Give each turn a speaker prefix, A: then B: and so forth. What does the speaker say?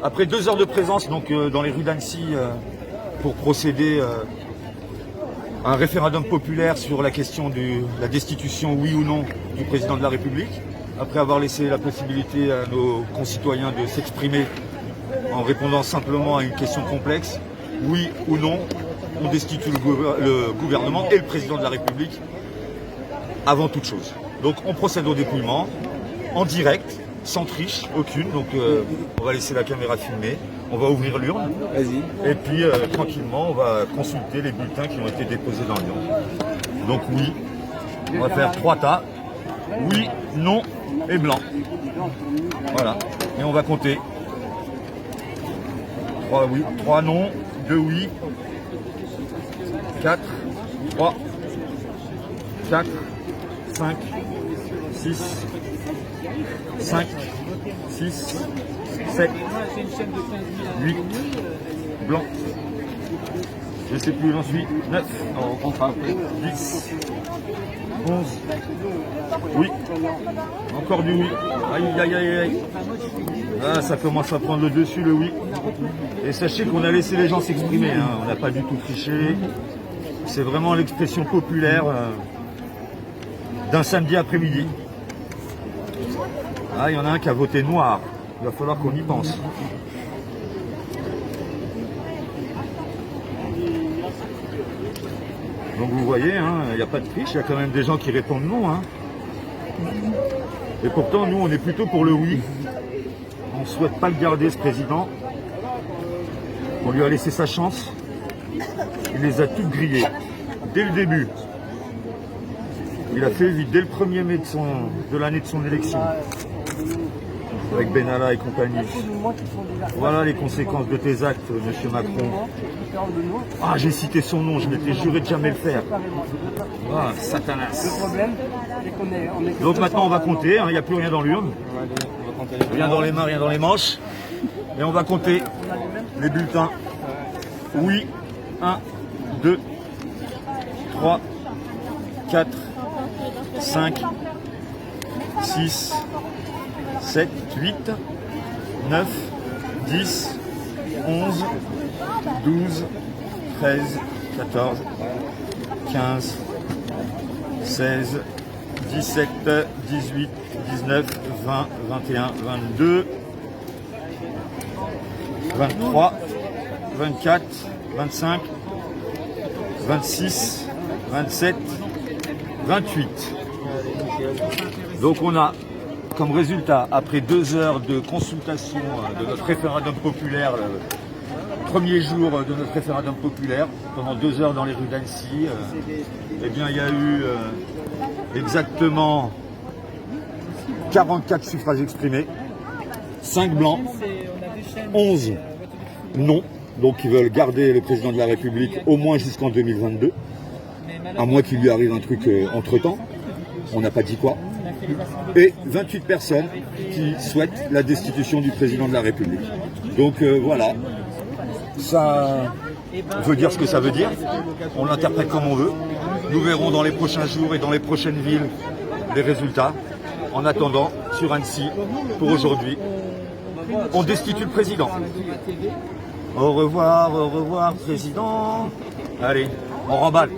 A: Après 2 heures de présence donc, dans les rues d'Annecy pour procéder à un référendum populaire sur la question de la destitution, oui ou non, du président de la République, après avoir laissé la possibilité à nos concitoyens de s'exprimer en répondant simplement à une question complexe, oui ou non, on destitue le gouvernement et le président de la République avant toute chose. Donc on procède au dépouillement, en direct, sans triche aucune, donc on va laisser la caméra filmer, on va ouvrir l'urne, et puis tranquillement on va consulter les bulletins qui ont été déposés dans l'urne. Donc oui, on va faire 3 tas, oui, non et blanc. Voilà, et on va compter. 3 oui, 3 non, 2 oui, 4, 3, 4, 5, 6, 5, 6, 7, 8, blanc. Je sais plus où j'en suis. 9, 10, 11, oui. Encore du oui. Aïe, aïe, aïe, aïe. Ah, ça commence à prendre le dessus, le oui. Et sachez qu'on a laissé les gens s'exprimer, hein. On n'a pas du tout triché. C'est vraiment l'expression populaire d'un samedi après-midi. Ah, il y en a un qui a voté noir. Il va falloir qu'on y pense. Donc vous voyez, hein, il n'y a pas de triche, il y a quand même des gens qui répondent non. Hein. Et pourtant, nous, on est plutôt pour le oui. On ne souhaite pas le garder, ce président. On lui a laissé sa chance. Il les a toutes grillées. Dès le début. Il a fait vite, dès le 1er mai de l'année de son élection. Avec Benalla et compagnie. Voilà les conséquences de tes actes, monsieur Macron. Ah, j'ai cité son nom, je m'étais juré de jamais le faire. Ah, Satanas. Donc maintenant on va compter, hein, il n'y a plus rien dans l'urne. Rien dans les mains, rien dans les manches. Et on va compter les bulletins. Oui, 1, 2, 3, 4, 5, 6, 7, 8, 9, 10, 11, 12, 13, 14, 15, 16, 17, 18, 19, 20, 21, 22, 23, 24, 25, 26, 27, 28. Donc on a comme résultat, après 2 heures de consultation de notre référendum populaire, le premier jour de notre référendum populaire, pendant 2 heures dans les rues d'Annecy, eh bien il y a eu exactement 44 suffrages exprimés, 5 blancs, 11 non, donc ils veulent garder le président de la République au moins jusqu'en 2022, à moins qu'il lui arrive un truc entre-temps, on n'a pas dit quoi. Et 28 personnes qui souhaitent la destitution du président de la République. Donc voilà, ça veut dire ce que ça veut dire, on l'interprète comme on veut. Nous verrons dans les prochains jours et dans les prochaines villes les résultats. En attendant, sur Annecy, pour aujourd'hui, on destitue le président. Au revoir, président. Allez, on remballe.